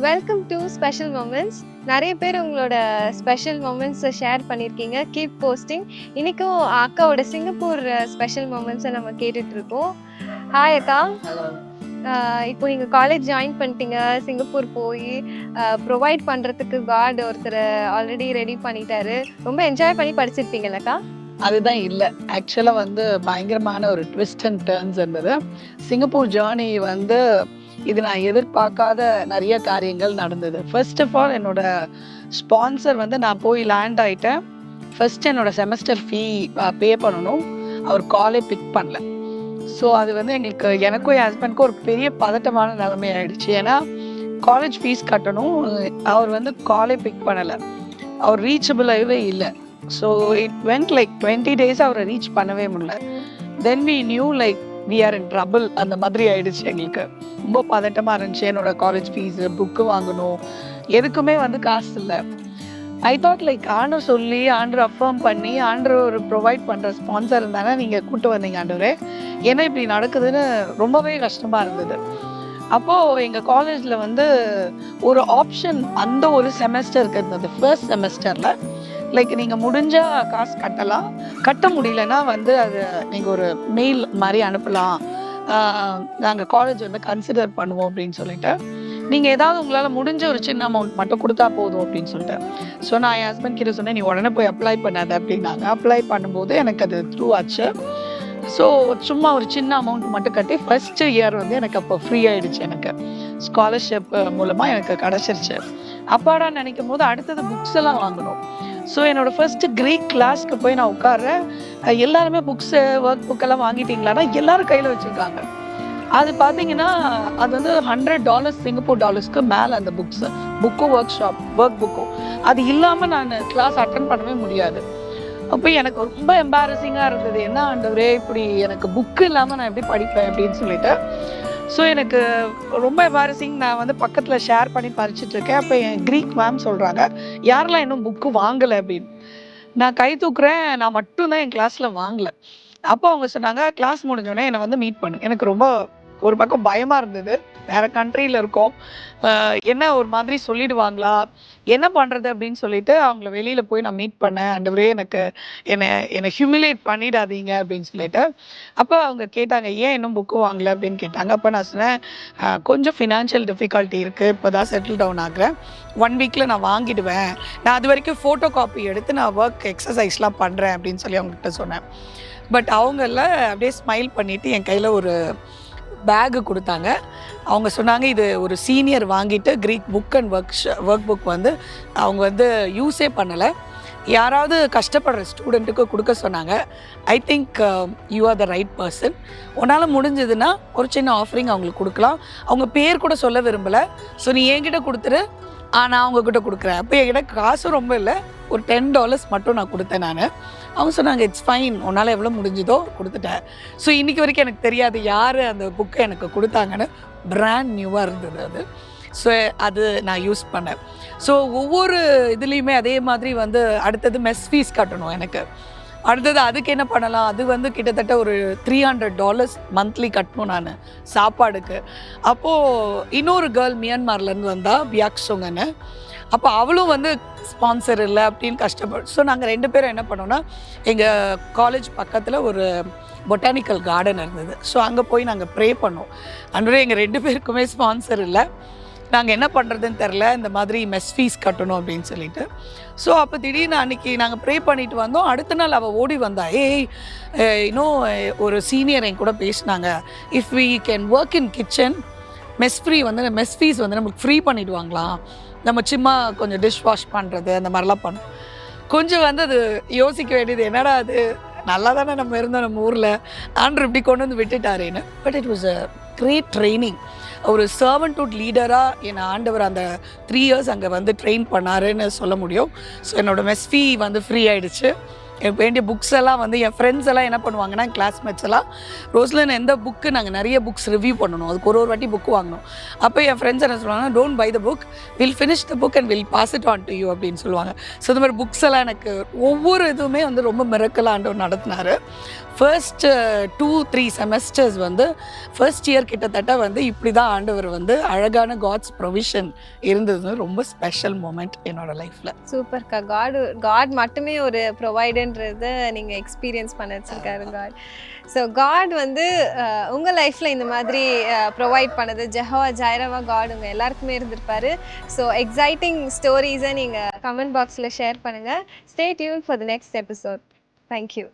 Welcome to special moments. நிறைய பேர் உங்களோட ஸ்பெஷல் மொமெண்ட்ஸை ஷேர் பண்ணியிருக்கீங்க. Keep posting. இன்றைக்கும் அக்காவோட சிங்கப்பூர் ஸ்பெஷல் மொமெண்ட்ஸை நம்ம கேட்டுட்ருக்கோம். ஹாய் அக்கா. இப்போ நீங்கள் காலேஜ் ஜாயின் பண்ணிட்டீங்க. சிங்கப்பூர் போய் ப்ரொவைட் பண்ணுறதுக்கு காட் ஒருத்தர் ஆல்ரெடி ரெடி பண்ணிட்டாரு. ரொம்ப என்ஜாய் பண்ணி படிச்சிருப்பீங்கல்லக்கா? அதுதான் இல்லை, ஆக்சுவலாக பயங்கரமான ஒரு ட்விஸ்ட் அண்ட் டர்ன்ஸ் இருந்தது. சிங்கப்பூர் ஜேர்னி இது நான் எதிர்பார்க்காத நிறைய காரியங்கள் நடந்தது. ஃபர்ஸ்ட் ஆஃப் ஆல் என்னோட ஸ்பான்சர் நான் போய் லேண்ட் ஆகிட்டேன். ஃபர்ஸ்ட் என்னோட செமஸ்டர் ஃபீ பே பண்ணணும். அவர் காலே பிக் பண்ணல. ஸோ அது எனக்கும் என் ஹஸ்பண்ட்க்கும் ஒரு பெரிய பதட்டமான நிலைமை ஆயிடுச்சு. ஏன்னா காலேஜ் ஃபீஸ் கட்டணும், அவர் காலே பிக் பண்ணலை, அவர் ரீச்சபிளாகவே இல்லை. So it went like 20 days அவரை ரீச் பண்ணவே முடியல. Then we knew like we are in trouble. அந்த மாதிரி ஆயிடுச்சு. எங்களுக்கு ரொம்ப பதட்டமாக இருந்துச்சு. என்னோட காலேஜ் ஃபீஸு, புக்கு வாங்கணும், எதுக்குமே காசு இல்லை. ஐ தாட் லைக் ஆண்டர் சொல்லி ஆண்டர் அஃபர்ம் பண்ணி ஆண்டர் ஒரு ப்ரொவைட் பண்ணுற ஸ்பான்சர் இருந்தானே நீங்கள் கூப்பிட்டு வந்தீங்க ஆண்டவரே, ஏன்னா இப்படி நடக்குதுன்னு ரொம்பவே கஷ்டமாக இருந்தது. அப்போது எங்கள் காலேஜில் ஒரு ஆப்ஷன் அந்த ஒரு செமஸ்டருக்கு இருந்தது. ஃபர்ஸ்ட் செமஸ்டரில் லைக் நீங்கள் முடிஞ்சால் காசு கட்டலாம், கட்ட முடியலன்னா அது நீங்கள் ஒரு மெயில் மாதிரி அனுப்பலாம், நாங்கள் காலேஜ் கன்சிடர் பண்ணுவோம் அப்படின்னு சொல்லிட்டு, நீங்கள் ஏதாவது உங்களால் முடிஞ்ச ஒரு சின்ன அமௌண்ட் மட்டும் கொடுத்தா போதும் அப்படின்னு சொல்லிட்டு. ஸோ நான் என் ஹஸ்பண்ட் கிட்ட சொன்னேன், நீ உடனே போய் அப்ளை பண்ணாத அப்படின்னாங்க. அப்ளை பண்ணும்போது எனக்கு அது த்ரூ ஆச்சு. ஸோ சும்மா ஒரு சின்ன அமௌண்ட் மட்டும் கட்டி ஃபர்ஸ்ட் இயர் எனக்கு அப்போ ஃப்ரீ ஆகிடுச்சு. எனக்கு ஸ்காலர்ஷிப் மூலமாக எனக்கு கிடச்சிருச்சு. அப்பாடா நினைக்கும் போது அடுத்தது புக்ஸ் எல்லாம் வாங்கணும். ஸோ என்னோடய ஃபர்ஸ்ட் க்ரீக் கிளாஸ்க்கு போய் நான் உட்கார்றேன். எல்லாருமே புக்ஸு, ஒர்க் புக்கெல்லாம் வாங்கிட்டீங்களான்னா எல்லாரும் கையில் வச்சுருக்காங்க. அது பார்த்தீங்கன்னா அது $100 சிங்கப்பூர் டாலர்ஸ்க்கு மேலே அந்த புக்கும் ஒர்க் புக்கும். அது இல்லாமல் நான் கிளாஸ் அட்டன் பண்ணவே முடியாது. அப்போ எனக்கு ரொம்ப எம்பாரசிங்காக இருந்தது. என்ன ஆண்டவரே, இப்படி எனக்கு புக்கு இல்லாமல் நான் எப்படி படிப்பேன் அப்படின்னு சொல்லிட்டு. ஸோ எனக்கு ரொம்ப எம்பாரசிங். நான் பக்கத்தில் ஷேர் பண்ணி படிச்சுட்டு இருக்கேன். அப்போ என் க்ரீக் மேம் சொல்கிறாங்க, யாரெல்லாம் இன்னும் புக்கு வாங்கலை அப்படின்னு. நான் கை தூக்குறேன், நான் மட்டும்தான் என் கிளாஸில் வாங்கலை. அப்போ அவங்க சொன்னாங்க, கிளாஸ் முடிஞ்சோடனே என்னை மீட் பண்ணு. எனக்கு ரொம்ப ஒரு பக்கம் பயமாக இருந்தது. வேறு கண்ட்ரியில் இருக்கோம், என்ன ஒரு மாதிரி சொல்லிடுவாங்களா, என்ன பண்ணுறது அப்படின்னு சொல்லிட்டு அவங்கள வெளியில் போய் நான் மீட் பண்ணேன். ஆண்டவரே, என்னை ஹியூமிலேட் பண்ணிடாதீங்க அப்படின்னு சொல்லிட்டு. அப்போ அவங்க கேட்டாங்க, ஏன் இன்னும் புக்கு வாங்கலை அப்படின்னு கேட்டாங்க. அப்போ நான் சொன்னேன், கொஞ்சம் ஃபினான்ஷியல் டிஃபிகல்ட்டி இருக்குது, இப்போ தான் செட்டில் டவுன் ஆகுறேன், 1 வீக்கில் நான் வாங்கிடுவேன், நான் அது வரைக்கும் ஃபோட்டோ காப்பி எடுத்து நான் ஒர்க் எக்ஸசைஸ்லாம் பண்ணுறேன் அப்படின்னு சொல்லி அவங்ககிட்ட சொன்னேன். பட் அவங்கள அப்படியே ஸ்மைல் பண்ணிவிட்டு என் கையில் ஒரு பேகு கொடுத்தாங்க. அவங்க சொன்னாங்க, இது ஒரு சீனியர் வாங்கிட்டு Greek book and work book அவங்க யூஸே பண்ணலை, யாராவது கஷ்டப்படுற ஸ்டூடெண்ட்டுக்கு கொடுக்க சொன்னாங்க. I think you are the right person. உன்னால் முடிஞ்சதுன்னா ஒரு சின்ன ஆஃபரிங் அவங்களுக்கு கொடுக்கலாம். அவங்க பேர் கூட சொல்ல விரும்பலை. ஸோ நீ என்கிட்ட கொடுத்துரு, நான் அவங்கக்கிட்ட கொடுக்குறேன். அப்போ என்கிட்ட காசும் ரொம்ப இல்லை, ஒரு $10 மட்டும் நான் கொடுத்தேன். நான் அவங்க சொன்னாங்க, இட்ஸ் ஃபைன், உன்னால் எவ்வளோ முடிஞ்சதோ கொடுத்துட்டேன். ஸோ இன்றைக்கி வரைக்கும் எனக்கு தெரியாது யார் அந்த புக்கை எனக்கு கொடுத்தாங்கன்னு. பிராண்ட் நியூவாக இருந்தது அது. ஸோ அது நான் யூஸ் பண்ணேன். ஸோ ஒவ்வொரு இதுலேயுமே அதே மாதிரி அடுத்தது மெஸ் ஃபீஸ் கட்டணும் எனக்கு. அடுத்தது அதுக்கு என்ன பண்ணலாம், அது கிட்டத்தட்ட ஒரு $300 மந்த்லி கட்டணும் நான் சாப்பாடுக்கு. அப்போது இன்னொரு கேர்ள் மியான்மர்லேருந்து வந்தால் பியாக்ஸோங்கன்னு. அப்போ அவளும் ஸ்பான்சர் இல்லை அப்படின்னு கஷ்டப்படும். ஸோ நாங்கள் 2 பேரும் என்ன பண்ணோன்னா, எங்கள் காலேஜ் பக்கத்தில் ஒரு பொட்டானிக்கல் கார்டன் இருந்தது. ஸோ அங்கே போய் நாங்கள் ப்ரே பண்ணோம். அன்றே எங்கள் 2 பேருக்குமே ஸ்பான்சர் இல்லை, நாங்கள் என்ன பண்ணுறதுன்னு தெரில, இந்த மாதிரி மெஸ் ஃபீஸ் கட்டணும் அப்படின்னு சொல்லிட்டு. ஸோ அப்போ திடீர்னு அன்றைக்கி நாங்கள் ப்ரே பண்ணிட்டு வந்தோம். அடுத்த நாள் அவள் ஓடி வந்தா, இன்னும் ஒரு சீனியர் என் கூட பேசினாங்க, if we can work in kitchen, mess fees நம்மளுக்கு ஃப்ரீ பண்ணிவிடுவாங்களாம், நம்ம சும்மா கொஞ்சம் டிஷ் வாஷ் பண்ணுறது அந்த மாதிரிலாம் பண்ணோம். கொஞ்சம் அது யோசிக்க வேண்டியது, என்னடா அது நல்லா தானே நம்ம இருந்தோம் நம்ம ஊரில், ஆண்டர் இப்படி கொண்டு விட்டுட்டாரேன்னு. But it was a great training. ஒரு சர்வன்ட்ஹுட் லீடராக என்னை ஆண்டவர் அந்த 3 years அங்கே ட்ரெயின் பண்ணாருன்னு சொல்ல முடியும். ஸோ என்னோடய மெஸ் ஃபீ ஃப்ரீ ஆகிடுச்சு. எனக்கு வேண்டிய புக்ஸ் எல்லாம் வந்து என் ஃப்ரெண்ட்ஸ் எல்லாம் என்ன பண்ணுவாங்கன்னா கிளாஸ்மேட்ஸ் எல்லாம் ரோஸ்லின் எந்த புக்கு நாங்கள் நிறைய புக்ஸ் ரிவ்யூ பண்ணணும், அதுக்கு ஒரு வாட்டி புக் வாங்கணும். அப்போ என் ஃப்ரெண்ட்ஸ் என்ன சொல்லுவாங்கன்னா, don't buy the book, will finish the book and will pass it on to you அப்படின்னு சொல்லுவாங்க. ஸோ இந்த மாதிரி புக்ஸ் எல்லாம் எனக்கு ஒவ்வொரு இதுவுமே வந்து ரொம்ப மிரக்கலாக ஆண்டவர் நடத்தினார். ஃபர்ஸ்ட் 2-3 செமஸ்டர்ஸ் வந்து ஃபர்ஸ்ட் இயர் கிட்டத்தட்ட வந்து இப்படி தான் ஆண்டவர் வந்து அழகான காட்ஸ் ப்ரொவிஷன் இருந்தது. ரொம்ப ஸ்பெஷல் மூமெண்ட் என்னோட லைஃப்பில். சூப்பர்க்கா. காட் மட்டுமே ஒரு ப்ரொவைடர்ன்றத நீங்கள் எக்ஸ்பீரியன்ஸ் பண்ண வச்சிருக்காரு காட். ஸோ காட் வந்து உங்கள் லைஃப்பில் இந்த மாதிரி ப்ரொவைட் பண்ணது ஜெஹோவா ஜைரவா காட் உங்கள் எல்லாருக்குமே இருந்திருப்பாரு. ஸோ எக்ஸைட்டிங் ஸ்டோரிஸை நீங்கள் கமெண்ட் பாக்ஸில் ஷேர் பண்ணுங்கள். Stay tune for the next episode. Thank you.